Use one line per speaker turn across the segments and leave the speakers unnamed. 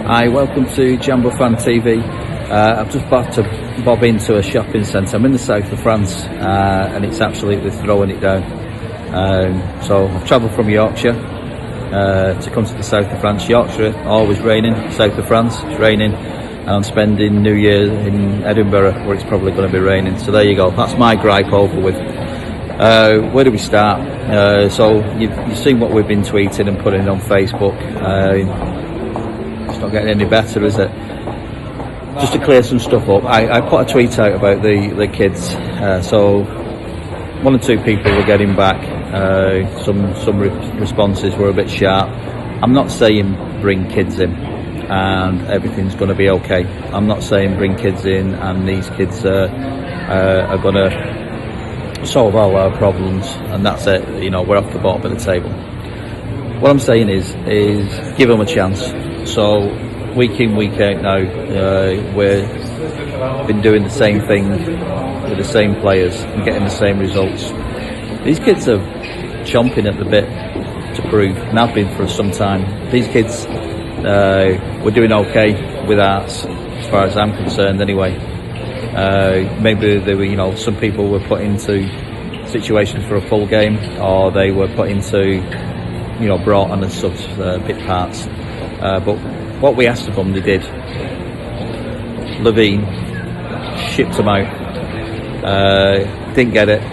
Hi, welcome to Jambo Fan TV. I've just about to bob into a shopping centre. I'm in the south of France and it's absolutely throwing it down. So I've travelled from Yorkshire to come to the south of France. Yorkshire, always raining. South of France, it's raining. And I'm spending New Year in Edinburgh, where it's probably going to be raining. So there you go, that's my gripe over with. Where do we start? So you've seen what we've been tweeting and putting on Facebook. It's not getting any better, is it? Just to clear some stuff up, I put a tweet out about the kids. So one or two people were getting back. Some responses were a bit sharp. I'm not saying bring kids in and everything's going to be okay. I'm not saying bring kids in and these kids are going to solve all our problems and that's it. You know, we're off the bottom of the table. What I'm saying is give them a chance. So week in, week out now, we've been doing the same thing with the same players and getting the same results. These kids are chomping at the bit to prove, and have been for some time. These kids were doing okay with arts, as far as I'm concerned anyway. Maybe they were, you know, some people were put into situations for a full game, or they were put into, you know, brought on as such bit parts. But what we asked of them, they did. Levine shipped them out. Didn't get it.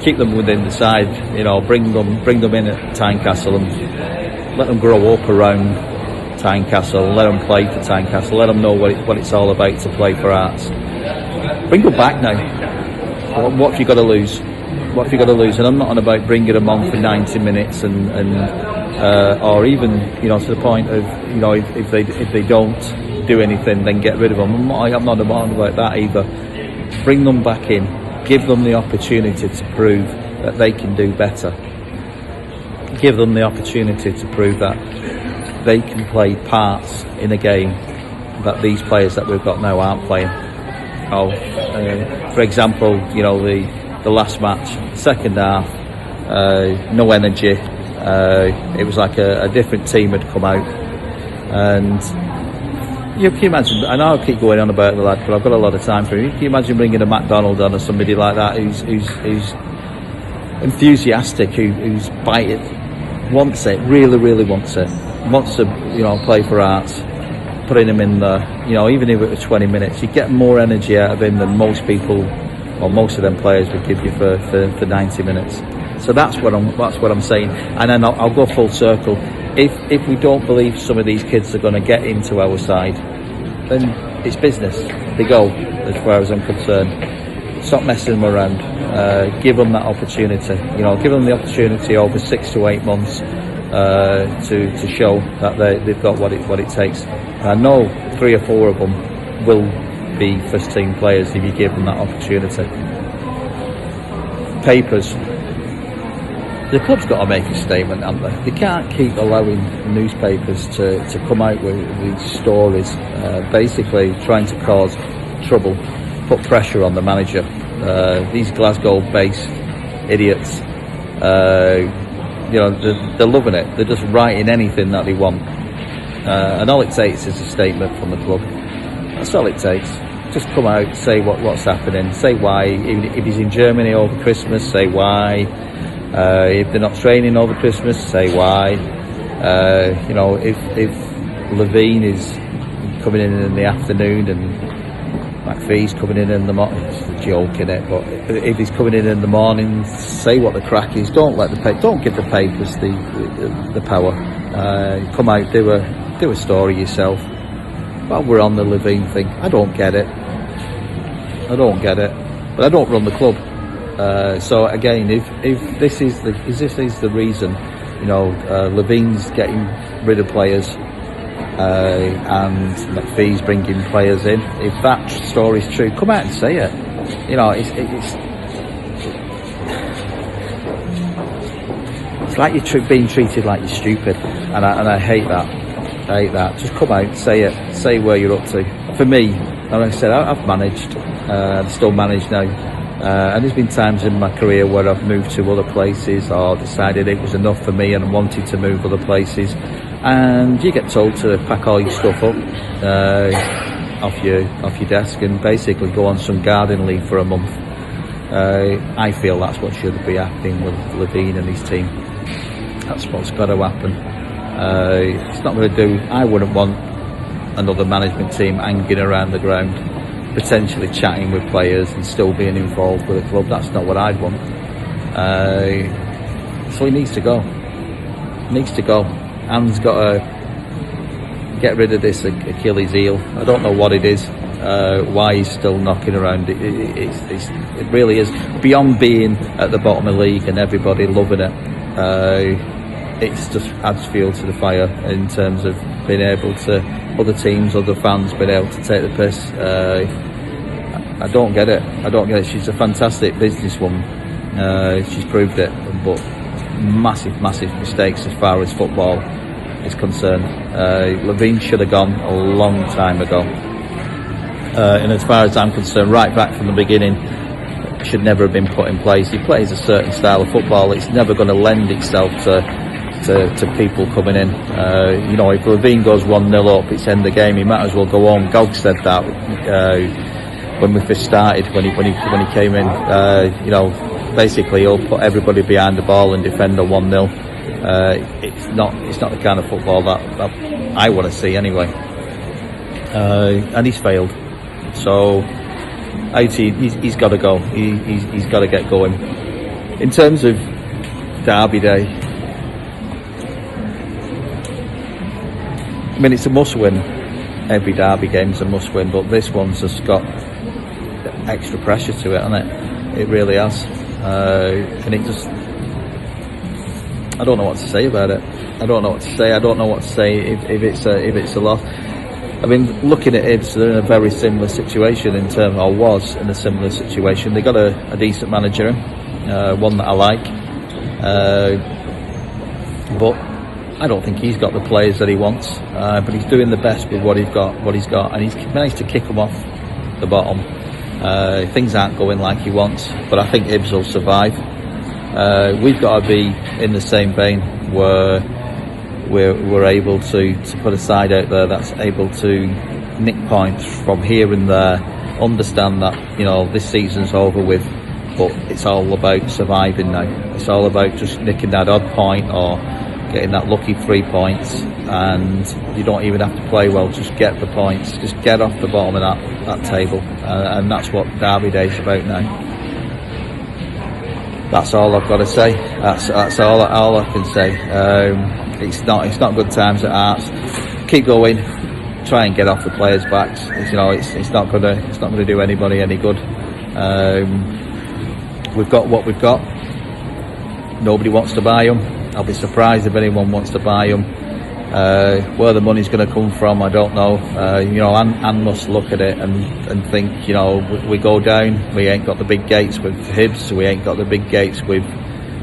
Keep them within the side. You know, bring them in at Tynecastle and let them grow up around Tynecastle. Let them play for Tynecastle. Let them know what it's all about to play for Arts. Bring them back now. What have you got to lose? What have you got to lose? And I'm not on about bringing them on for 90 minutes and or even, you know, to the point of, you know, if they don't do anything, then get rid of them. I'm not about that either. Bring them back in, give them the opportunity to prove that they can do better. Give them the opportunity to prove that they can play parts in a game that these players that we've got now aren't playing. For example, you know, the last match, second half, no energy. It was like a different team had come out, and you can imagine, and I'll keep going on about the lad, but I've got a lot of time for him. Can you imagine bringing a McDonald on or somebody like that who's enthusiastic, who's bited, wants it, really wants it, wants to, you know, play for Arts, putting him in there, you know, even if it was 20 minutes, you get more energy out of him than most people, or most of them players would give you for 90 minutes. So that's what I'm saying, and then I'll go full circle. If we don't believe some of these kids are going to get into our side, then it's business. They go, as far as I'm concerned. Stop messing them around. Give them that opportunity. You know, give them the opportunity over 6 to 8 months to show that they've got what it takes. And I know 3 or 4 of them will be first team players if you give them that opportunity. Papers. The club's got to make a statement, haven't they? They can't keep allowing newspapers to come out with these stories, basically trying to cause trouble, put pressure on the manager. These Glasgow-based idiots, you know, they're loving it. They're just writing anything that they want, and all it takes is a statement from the club. That's all it takes. Just come out, say what's happening, say why. If he's in Germany over Christmas, say why. If they're not training over Christmas, say why. You know, if Levine is coming in the afternoon and McPhee's coming in the morning, it's a joke, innit? But if he's coming in the morning, say what the crack is. Don't give the papers the power. Come out, do a story yourself. But we're on the Levine thing. I don't get it. But I don't run the club. So again, if this is the reason, you know, Levine's getting rid of players and McPhee's bringing players in, if that story's true, come out and say it. You know, it's like you're being treated like you're stupid, and I hate that. Just come out, say it, say where you're up to. For me, like I said, I've managed, I still manage now. And there's been times in my career where I've moved to other places or decided it was enough for me and wanted to move other places. and you get told to pack all your stuff up off your desk and basically go on some garden leave for a month. I feel that's what should be happening with Levein and his team. That's what's got to happen. It's not going to do. I wouldn't want another management team hanging around the ground, potentially chatting with players and still being involved with the club. That's not what I'd want. So he needs to go. Anne's got to get rid of this Achilles heel. I don't know what it is, why he's still knocking around. It really is beyond being at the bottom of the league and everybody loving it. It's just adds fuel to the fire in terms of being able to, other teams, other fans being able to take the piss. I don't get it. She's a fantastic businesswoman. She's proved it, but massive mistakes as far as football is concerned. Levein should have gone a long time ago. And as far as I'm concerned, right back from the beginning, should never have been put in place. He plays a certain style of football. It's never going to lend itself to people coming in. If Levein goes 1-0 up, it's end the game. He might as well go home. Gog said that when we first started, when he came in. Basically he'll put everybody behind the ball and defend a 1-0. It's not the kind of football that I want to see anyway. And he's failed. So he's got to go. He's got to get going. In terms of Derby Day, I mean, it's a must-win. Every Derby game's a must-win, but this one's just got extra pressure to it, hasn't it? It really has. And it just, I don't know what to say about it. I don't know what to say if it's a loss. I mean, looking at Ibs, they're in a very similar situation was in a similar situation. They got a decent manager in, one that I like, but I don't think he's got the players that he wants. But he's doing the best with what he's got, and he's managed to kick them off the bottom. Things aren't going like he wants, but I think Ibs will survive. We've got to be in the same vein where we're able to put a side out there that's able to nick points from here and there, understand that this season's over with, but it's all about surviving now. It's all about just nicking that odd point or getting that lucky 3 points, and you don't even have to play well, just get the points, just get off the bottom of that table, and that's what Derby Day's about now. That's all I've got to say. That's all I can say. It's not good times at Hearts. Keep going, try and get off the players' backs. It's not gonna do anybody any good. We've got what we've got. Nobody wants to buy them. I'll be surprised if anyone wants to buy them. Where the money's going to come from, I don't know. Anne must look at it and think, we go down, we ain't got the big gates with Hibs, we ain't got the big gates with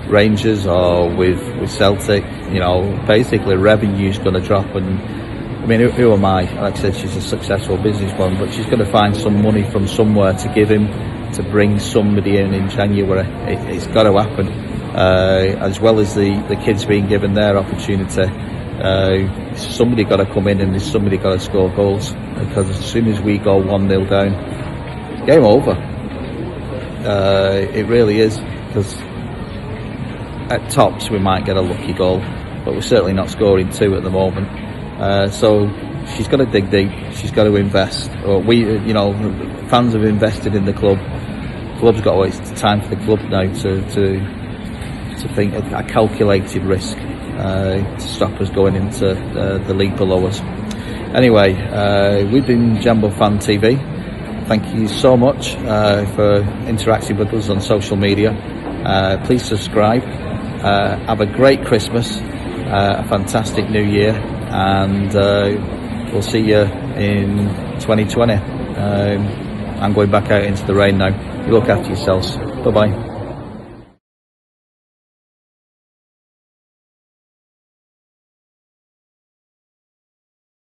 Rangers or with Celtic. Basically revenue's going to drop, and I mean, who am I? Like I said, she's a successful businesswoman, but she's going to find some money from somewhere to give him, to bring somebody in January. It's got to happen. As well as the kids being given their opportunity, somebody got to come in and somebody got to score goals, because as soon as we go 1-0 down, it's game over. It really is, because at tops we might get a lucky goal, but we're certainly not scoring 2 at the moment. So she's got to dig deep, she's got to invest. Fans have invested in the club. Club's got to wait. It's time for the club now to think a calculated risk to stop us going into the league below us. Anyway, we've been Jambo Fan TV. Thank you so much for interacting with us on social media. Please subscribe. Have a great Christmas, a fantastic New Year, and we'll see you in 2020. I'm going back out into the rain now. You look after yourselves. Bye bye.